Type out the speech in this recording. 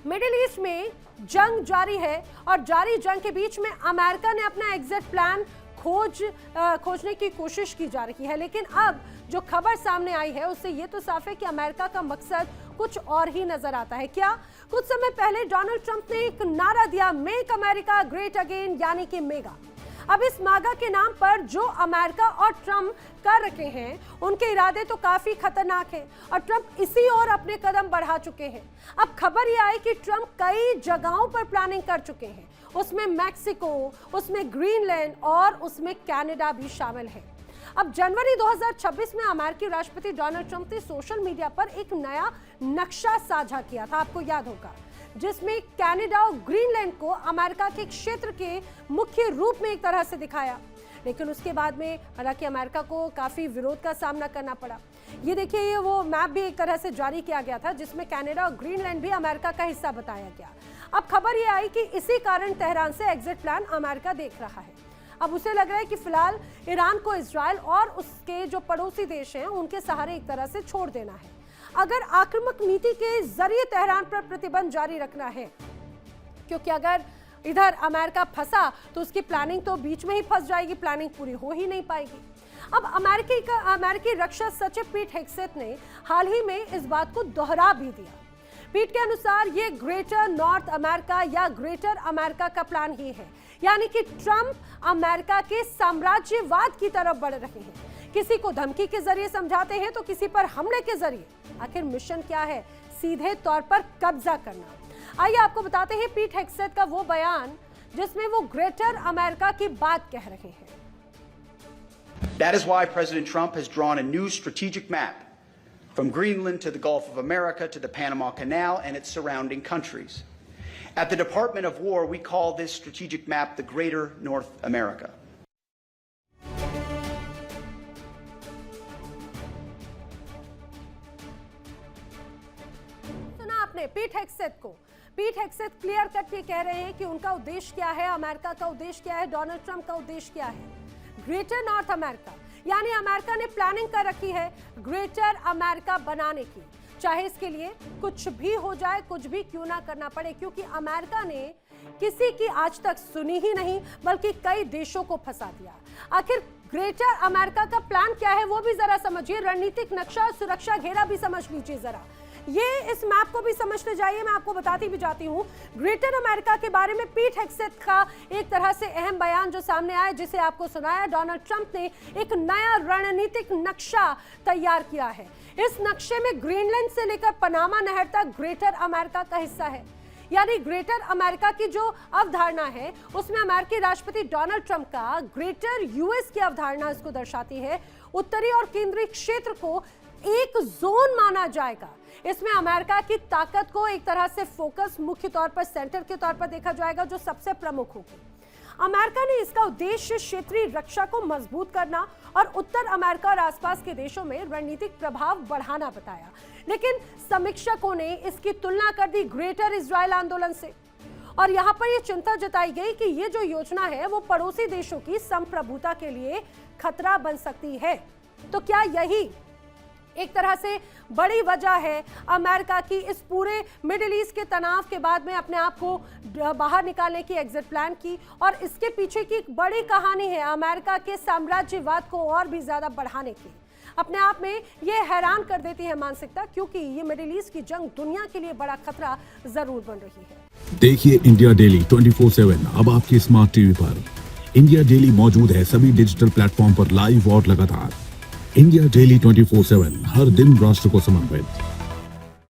Middle east में जंग जारी है और जारी जंग के बीच में अमेरिका ने अपना एग्जिट प्लान खोजने की कोशिश की जा रही है। लेकिन अब जो खबर सामने आई है उससे ये तो साफ है कि अमेरिका का मकसद कुछ और ही नजर आता है। क्या? कुछ समय पहले डोनाल्ड ट्रंप ने एक नारा दिया, मेक अमेरिका ग्रेट अगेन, यानी कि मेगा। अब इस मागा के नाम पर जो अमेरिका और ट्रंप कर रखे हैं उनके इरादे तो काफी खतरनाक हैं और ट्रंप इसी ओर अपने कदम बढ़ा चुके हैं। अब खबर यह आई कि ट्रंप कई जगहों पर प्लानिंग कर चुके हैं, उसमें मैक्सिको, उसमें ग्रीनलैंड और उसमें कनाडा भी शामिल है। अब जनवरी 2026 में अमेरिकी राष्ट्रपति डोनाल्ड ट्रंप ने सोशल मीडिया पर एक नया नक्शा साझा किया था, आपको याद होगा, जिसमें कनाडा और ग्रीनलैंड को अमेरिका के क्षेत्र के मुख्य रूप में एक तरह से दिखाया। लेकिन उसके बाद में हालांकि अमेरिका को काफी विरोध का सामना करना पड़ा। ये देखिए, ये वो मैप भी एक तरह से जारी किया गया था जिसमें कनाडा और ग्रीनलैंड भी अमेरिका का हिस्सा बताया गया। अब खबर ये आई कि इसी कारण तेहरान से एग्जिट प्लान अमेरिका देख रहा है। अब उसे लग रहा है कि फिलहाल ईरान को इजराइल और उसके जो पड़ोसी देश हैं उनके सहारे एक तरह से छोड़ देना है। अगर आक्रामक नीति के जरिए तेहरान पर प्रतिबंध जारी रखना है, क्योंकि अगर इधर अमेरिका फंसा तो उसकी प्लानिंग तो बीच में ही फंस जाएगी, प्लानिंग पूरी हो ही नहीं पाएगी। अब अमेरिकी रक्षा सचिव पीट हेग्सेथ ने हाल ही में इस बात को दोहरा भी दिया। पीट के अनुसार ये ग्रेटर नॉर्थ अमेरिका या ग्रेटर अमेरिका का प्लान ही है, यानी कि ट्रंप अमेरिका के साम्राज्यवाद की तरफ बढ़ रहे हैं। किसी को धमकी के जरिए समझाते हैं तो किसी पर हमले के जरिए। आखिर मिशन क्या है? सीधे तौर पर कब्जा करना। आइए आपको बताते हैं पीट हेग्सेथ का वो बयान जिसमें वो ग्रेटर अमेरिका की बात कह रहे हैं। That is why President Trump has drawn a new strategic map from Greenland to the Gulf of America to the Panama Canal and its surrounding countries. At the Department of War, we call this strategic map the Greater North America. सुना आपने पीट हेग्सेथ को। पीट हेग्सेथ clear cut के कह रहे हैं कि उनका उद्देश्य क्या है, अमेरिका का उद्देश्य क्या है, डोनाल्ड ट्रंप का उद्देश्य क्या है। ग्रेटर नॉर्थ अमेरिका, यानी अमेरिका ने प्लानिंग कर रखी है ग्रेटर अमेरिका बनाने की, चाहे इसके लिए कुछ भी हो जाए, कुछ भी क्यों ना करना पड़े, क्योंकि अमेरिका ने किसी की आज तक सुनी ही नहीं बल्कि कई देशों को फंसा दिया। आखिर ग्रेटर अमेरिका का प्लान क्या है वो भी जरा समझिए, रणनीतिक नक्शा, सुरक्षा घेरा भी समझ लीजिए जरा। ये इस मैप को भी समझते जाइए, मैं आपको बताती भी जाती हूँ। ग्रेटर अमेरिका के बारे में पीट हेग्सेथ का एक तरह से अहम बयान जो सामने आया, जिसे आपको सुनाया, डोनाल्ड ट्रंप ने एक नया रणनीतिक नक्शा तैयार किया है। इस नक्शे में ग्रीनलैंड से लेकर पनामा नहर तक ग्रेटर अमेरिका का हिस्सा है। यानी ग्रेटर अमेरिका की जो अवधारणा है उसमें अमेरिकी राष्ट्रपति डोनाल्ड ट्रंप का ग्रेटर यूएस की अवधारणा इसको दर्शाती है। उत्तरी और केंद्रीय क्षेत्र को एक जोन माना जाएगा। इसमें अमेरिका की ताकत को एक तरह से फोकस, मुख्य तौर पर सेंटर के तौर पर देखा जाएगा जो सबसे प्रमुख होगी। अमेरिका ने इसका उद्देश्य क्षेत्रीय रक्षा को मजबूत करना और उत्तर अमेरिका और आसपास के देशों में रणनीतिक प्रभाव बढ़ाना बताया। लेकिन समीक्षकों ने इसकी तुलना कर दी ग्रेटर इजराइल आंदोलन से और यहां पर यह चिंता जताई गई कि यह जो योजना है वो पड़ोसी देशों की संप्रभुता के लिए खतरा बन सकती है। तो क्या यही एक तरह से बड़ी वजह है अमेरिका की इस पूरे मिडिल ईस्ट के तनाव के बाद में अपने आप को बाहर निकालने की, एग्जिट प्लान की, और इसके पीछे की एक बड़ी कहानी है अमेरिका के साम्राज्यवाद को और भी ज्यादा बढ़ाने की। अपने आप में ये हैरान कर देती है मानसिकता, क्योंकि ये मिडिल ईस्ट की जंग दुनिया के लिए बड़ा खतरा जरूर बन रही है। देखिए इंडिया डेली 24/7 अब आपकी स्मार्ट टीवी पर। इंडिया डेली मौजूद है सभी डिजिटल प्लेटफॉर्म पर लाइव और लगातार। इंडिया डेली 24/7 हर दिन राष्ट्र को समर्पित।